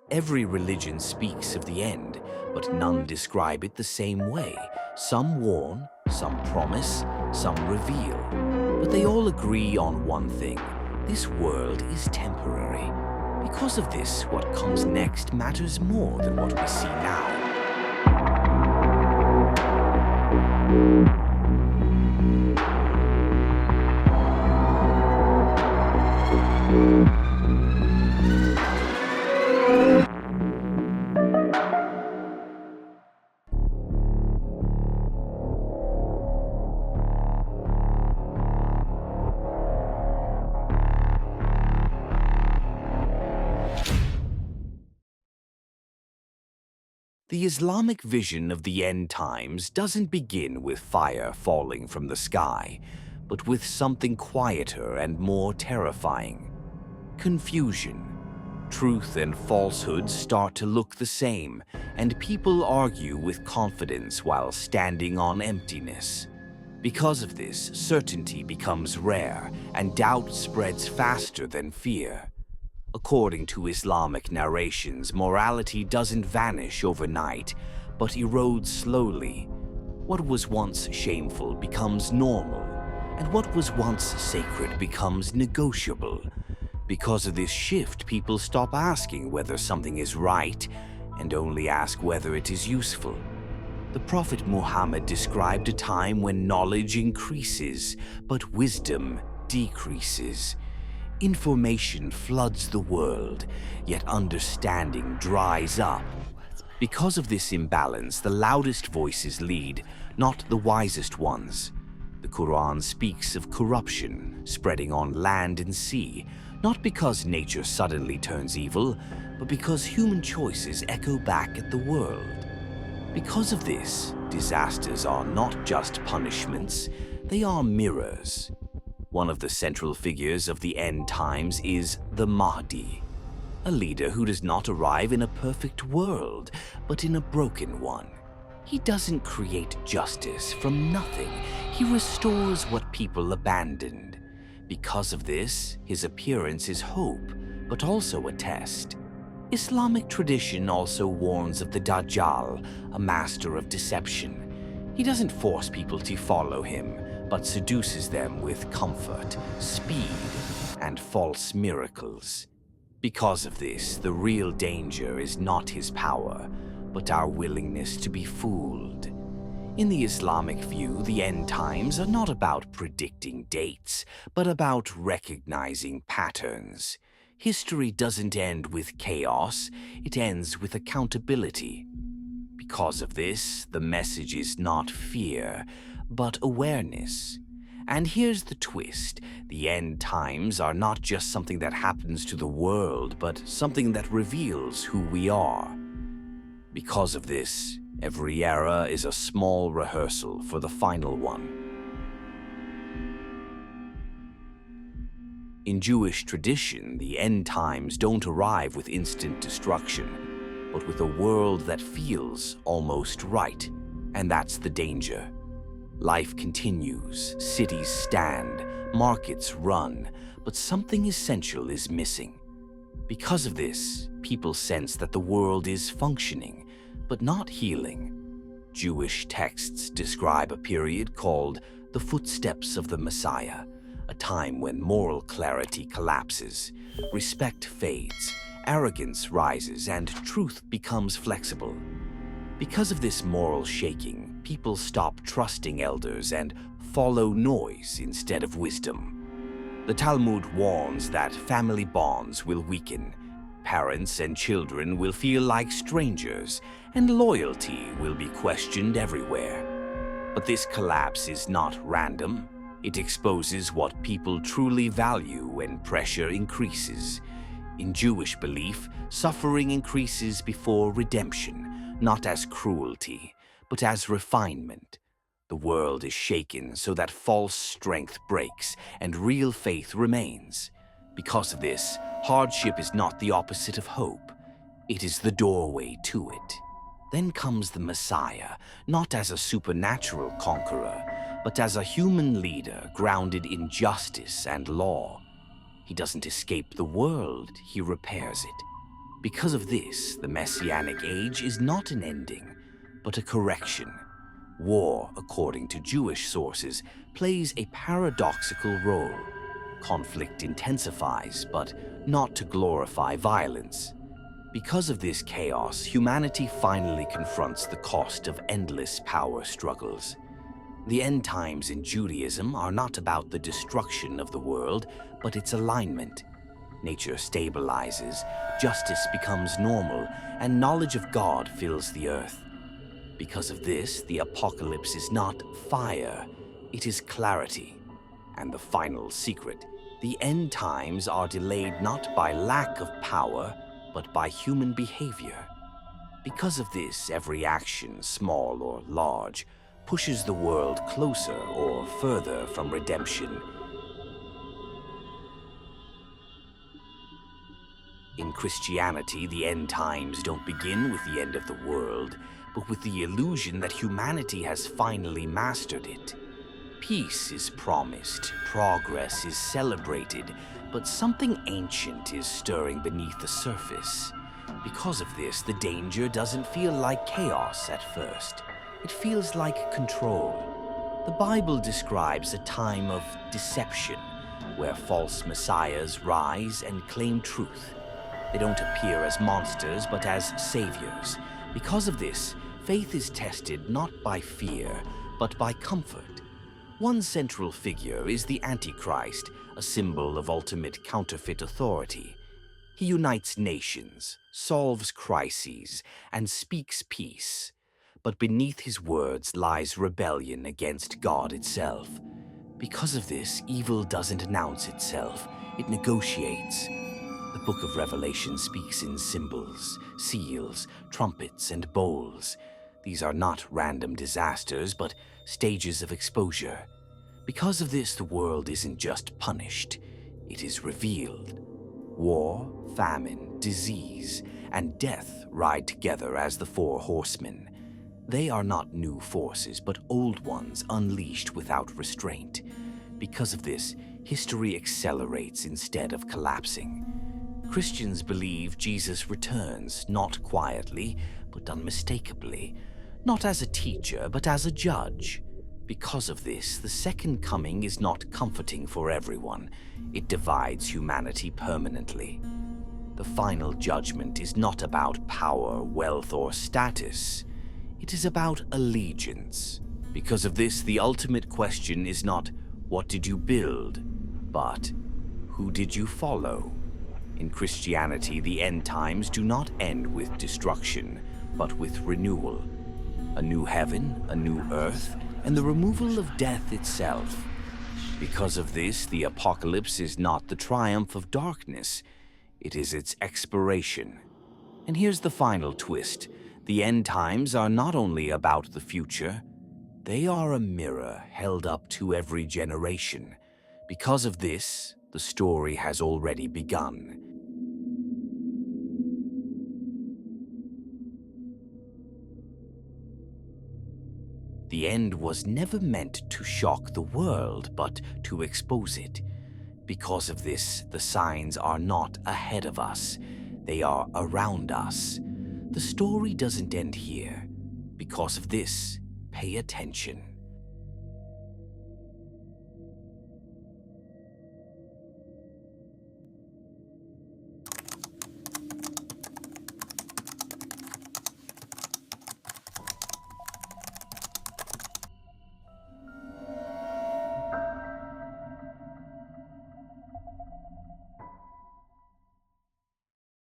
Every religion speaks of the end, but none describe it the same way. Some warn, some promise, some reveal. But they all agree on one thing: this world is temporary. Because of this, what comes next matters more than what we see now. The Islamic vision of the end times doesn't begin with fire falling from the sky, but with something quieter and more terrifying: confusion. Truth and falsehood start to look the same, and people argue with confidence while standing on emptiness. Because of this, certainty becomes rare, and doubt spreads faster than fear. According to Islamic narrations, morality doesn't vanish overnight, but erodes slowly. What was once shameful becomes normal, and what was once sacred becomes negotiable. Because of this shift, people stop asking whether something is right and only ask whether it is useful. The Prophet Muhammad described a time when knowledge increases, but wisdom decreases. Information floods the world, yet understanding dries up. Because of this imbalance, the loudest voices lead, not the wisest ones. The Quran speaks of corruption spreading on land and sea, not because nature suddenly turns evil, but because human choices echo back at the world. Because of this, disasters are not just punishments, they are mirrors. One of the central figures of the end times is the Mahdi, a leader who does not arrive in a perfect world, but in a broken one. He doesn't create justice from nothing. He restores what people abandoned. Because of this, his appearance is hope, but also a test. Islamic tradition also warns of the Dajjal, a master of deception. He doesn't force people to follow him, but seduces them with comfort, speed, and false miracles. Because of this, the real danger is not his power, but our willingness to be fooled. In the Islamic view, the end times are not about predicting dates, but about recognizing patterns. History doesn't end with chaos, it ends with accountability. Because of this, the message is not fear, but awareness. And here's the twist: the end times are not just something that happens to the world, but something that reveals who we are. Because of this, every era is a small rehearsal for the final one. In Jewish tradition, the end times don't arrive with instant destruction, but with a world that feels almost right. And that's the danger. Life continues, cities stand, markets run, but something essential is missing. Because of this, people sense that the world is functioning, but not healing. Jewish texts describe a period called the footsteps of the Messiah, a time when moral clarity collapses, respect fades, arrogance rises, and truth becomes flexible. Because of this moral shaking, people stop trusting elders and follow noise instead of wisdom. The Talmud warns that family bonds will weaken, parents and children will feel like strangers, and loyalty will be questioned everywhere. But this collapse is not random. It exposes what people truly value when pressure increases. In Jewish belief, suffering increases before redemption, not as cruelty, but as refinement. The world is shaken so that false strength breaks and real faith remains. Because of this, hardship is not the opposite of hope. It is the doorway to it. Then comes the Messiah, not as a supernatural conqueror, but as a human leader grounded in justice and law. He doesn't escape the world, he repairs it. Because of this, the Messianic age is not an ending, but a correction. War, according to Jewish sources, plays a paradoxical role. Conflict intensifies, but not to glorify violence. Because of this chaos, humanity finally confronts the cost of endless power struggles. The end times in Judaism are not about the destruction of the world, but its alignment. Nature stabilizes, justice becomes normal, and knowledge of God fills the earth. Because of this, the apocalypse is not fire, it is clarity. And the final secret, the end times are delayed not by lack of power, but by human behavior. Because of this, every action, small or large, pushes the world closer or further from redemption. In Christianity, the end times don't begin with the end of the world, but with the illusion that humanity has finally mastered it. Peace is promised, progress is celebrated, but something ancient is stirring beneath the surface. Because of this, the danger doesn't feel like chaos at first. It feels like control. The Bible describes a time of deception, where false messiahs rise and claim truth. They don't appear as monsters, but as saviors. Because of this, faith is tested not by fear, but by comfort. One central figure is the Antichrist, a symbol of ultimate counterfeit authority. He unites nations, solves crises, and speaks peace. But beneath his words lies rebellion against God itself. Because of this, evil doesn't announce itself, it negotiates. The book of Revelation speaks in symbols, seals, trumpets, and bowls. These are not random disasters, but stages of exposure. Because of this, the world isn't just punished, it is revealed. War, famine, disease, and death ride together as the four horsemen. They are not new forces, but old ones unleashed without restraint. Because of this, history accelerates instead of collapsing. Christians believe Jesus returns, not quietly, but unmistakably, not as a teacher, but as a judge. Because of this, the second coming is not comforting for everyone. It divides humanity permanently. The final judgment is not about power, wealth, or status. It is about allegiance. Because of this, the ultimate question is not, what did you build? But, who did you follow? In Christianity, the end times do not end with destruction, but with renewal. A new heaven, a new earth, and the removal of death itself. Because of this, the apocalypse is not the triumph of darkness, it is its expiration. And here's the final twist. The end times are not only about the future, they are a mirror held up to every generation. Because of this, the story has already begun. The end was never meant to shock the world, but to expose it. Because of this, the signs are not ahead of us, they are around us. The story doesn't end here. Because of this, pay attention.